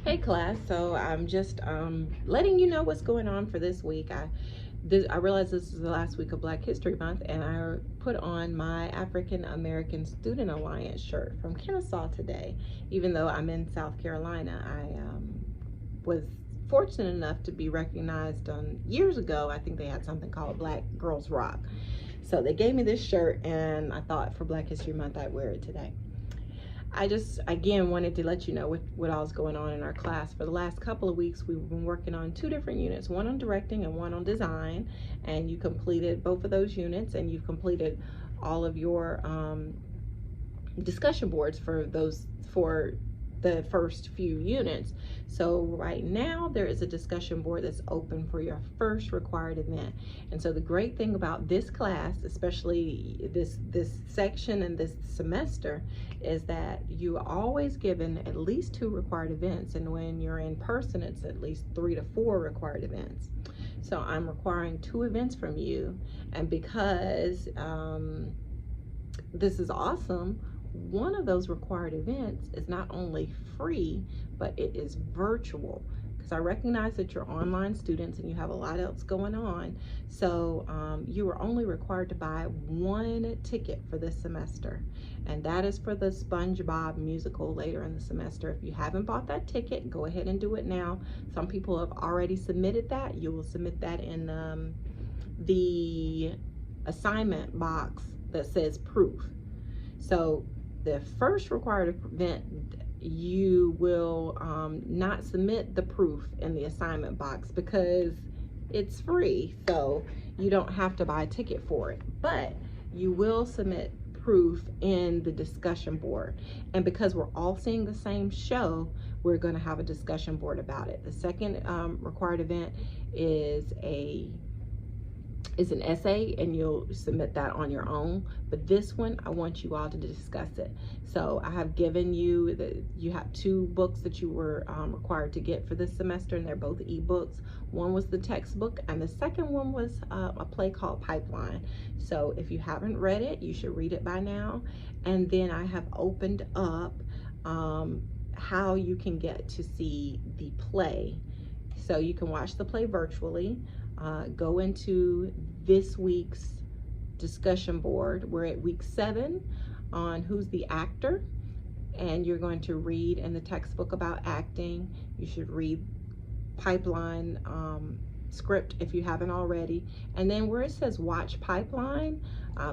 Hey class, so I'm just letting you know what's going on for this week. I realize this is the last week of Black History Month, and I put on my African American Student Alliance shirt from Kennesaw today. Even though I'm in South Carolina, I was fortunate enough to be recognized years ago. I think they had something called Black Girls Rock. So they gave me this shirt, and I thought for Black History Month I'd wear it today. I just, again, wanted to let you know what all's going on in our class. For the last couple of weeks, we've been working on two different units, one on directing and one on design, and you completed both of those units, and you've completed all of your discussion boards for the first few units. So right now there is a discussion board that's open for your first required event. And so the great thing about this class, especially this section and this semester, is that you are always given at least 2 required events, and when you're in person it's at least 3 to 4 required events. So I'm requiring 2 events from you, and because this is awesome, one of those required events is not only free, but it is virtual, because I recognize that you're online students and you have a lot else going on. So you are only required to buy 1 ticket for this semester, and that is for the SpongeBob musical later in the semester. If you haven't bought that ticket, go ahead and do it now. Some people have already submitted that. You will submit that in the assignment box that says proof. So the first required event, you will not submit the proof in the assignment box because it's free, so you don't have to buy a ticket for it, but you will submit proof in the discussion board. And because we're all seeing the same show, we're going to have a discussion board about it. The second required event is an essay, and you'll submit that on your own. But this one, I want you all to discuss it. So I have given you you have 2 books that you were required to get for this semester, and they're both ebooks. One was the textbook, and the second one was a play called Pipeline. So if you haven't read it, you should read it by now. And then I have opened up how you can get to see the play. So you can watch the play virtually. Go into this week's discussion board. We're at week 7 on who's the actor, and you're going to read in the textbook about acting. You should read Pipeline script if you haven't already. And then where it says watch Pipeline,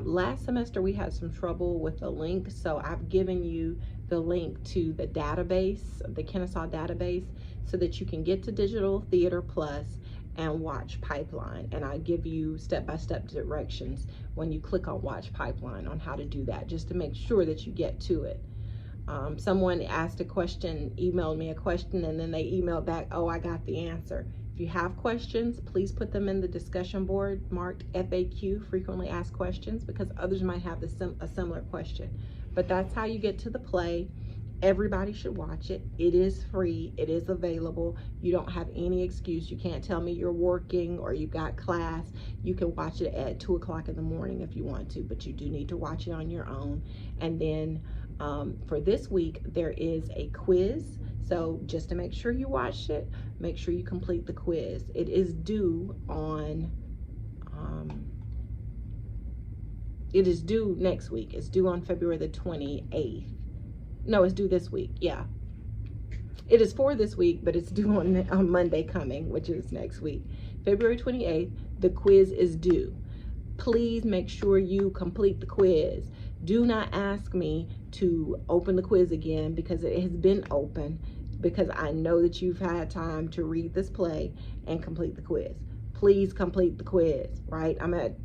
last semester we had some trouble with the link, so I've given you the link to the database, the Kennesaw database, so that you can get to Digital Theater Plus and watch Pipeline. And I give you step-by-step directions when you click on watch Pipeline on how to do that, just to make sure that you get to it. Someone asked a question, emailed me a question, and then they emailed back, oh, I got the answer. If you have questions, please put them in the discussion board marked FAQ, frequently asked questions, because others might have a similar question. But that's how you get to the play. Everybody should watch it. It is free. It is available. You don't have any excuse. You can't tell me you're working or you've got class. You can watch it at 2 o'clock in the morning if you want to, but you do need to watch it on your own. And then for this week, there is a quiz. So just to make sure you watched it, make sure you complete the quiz. It is due on, it is due next week. It's due on February the 28th. No, it's due this week. Yeah, it is for this week, but it's due on Monday coming, which is next week, February 28th. The quiz is due. Please make sure you complete the quiz. Do not ask me to open the quiz again, because it has been open, because I know that you've had time to read this play and complete the quiz. Please complete the quiz, right? I'm at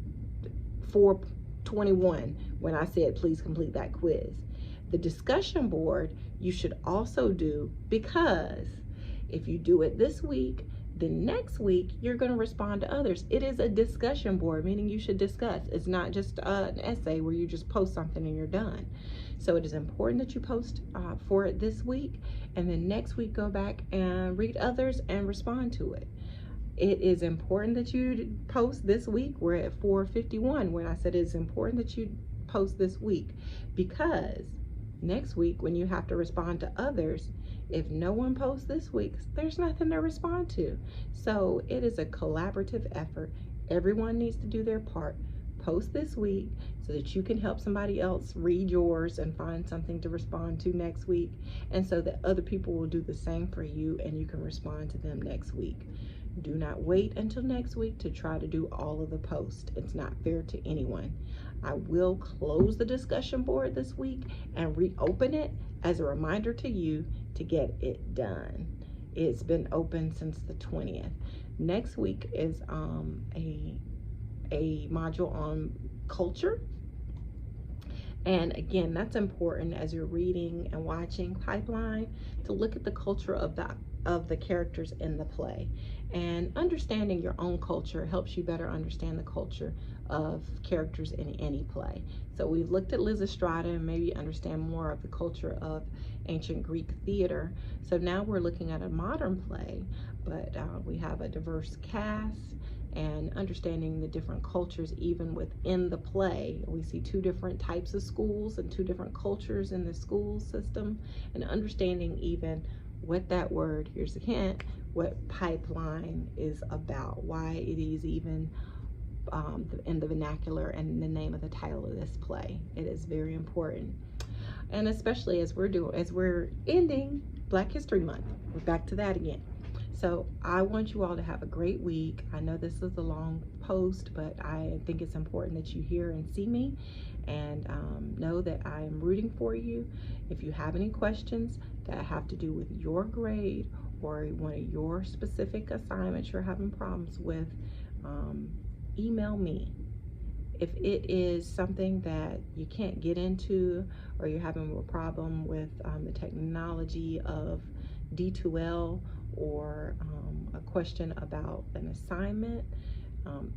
4:21 when I said please complete that quiz. The discussion board you should also do, because if you do it this week, the next week you're going to respond to others. It is a discussion board, meaning you should discuss. It's not just an essay where you just post something and you're done. So it is important that you post for it this week, and then next week go back and read others and respond to it. It is important that you post this week. We're at 4:51 when I said it's important that you post this week, because next week when you have to respond to others, If no one posts this week, there's nothing to respond to. So it is a collaborative effort. Everyone needs to do their part. Post this week so that you can help somebody else read yours and find something to respond to next week, and so that other people will do the same for you and you can respond to them next week. Do not wait until next week to try to do all of the posts. It's not fair to anyone. I will close the discussion board this week and reopen it as a reminder to you to get it done. It's been open since the 20th. Next week is a module on culture. And again, that's important as you're reading and watching Pipeline, to look at the culture of the characters in the play. And understanding your own culture helps you better understand the culture of characters in any play. So we've looked at Lysistrata and maybe understand more of the culture of ancient Greek theater. So now we're looking at a modern play, but we have a diverse cast, and understanding the different cultures even within the play. We see two different types of schools and two different cultures in the school system, and understanding even what that word, here's a hint, what pipeline is about, why it is even in the vernacular and the name of the title of this play. It is very important. And especially as we're ending Black History Month. We're back to that again. So I want you all to have a great week. I know this is a long post, but I think it's important that you hear and see me, and know that I am rooting for you. If you have any questions that have to do with your grade or one of your specific assignments you're having problems with, email me. If it is something that you can't get into, or you're having a problem with the technology of D2L, or a question about an assignment,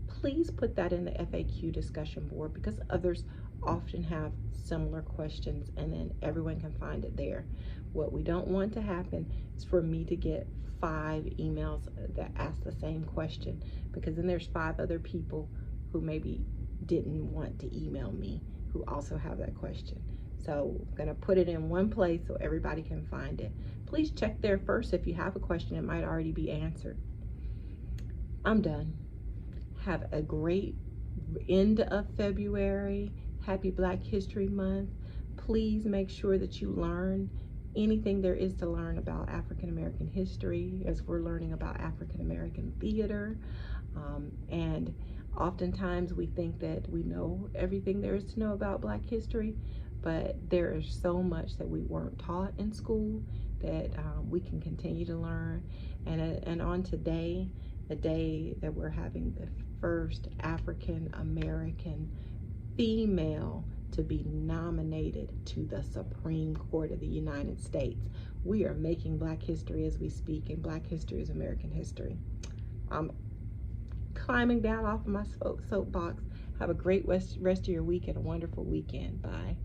please put that in the FAQ discussion board, because others often have similar questions and then everyone can find it there. What we don't want to happen is for me to get 5 emails that ask the same question, because then there's 5 other people who maybe didn't want to email me who also have that question. So I'm gonna put it in one place so everybody can find it. Please check there first. If you have a question, it might already be answered. I'm done. Have a great end of February. Happy Black History Month. Please make sure that you learn anything there is to learn about African American history, as we're learning about African American theater. And oftentimes we think that we know everything there is to know about Black history, but there is so much that we weren't taught in school that we can continue to learn. And on today, the day that we're having the first African American female to be nominated to the Supreme Court of the United States. We are making Black history as we speak, and Black history is American history. I'm climbing down off of my soapbox. Have a great rest of your week and a wonderful weekend. Bye.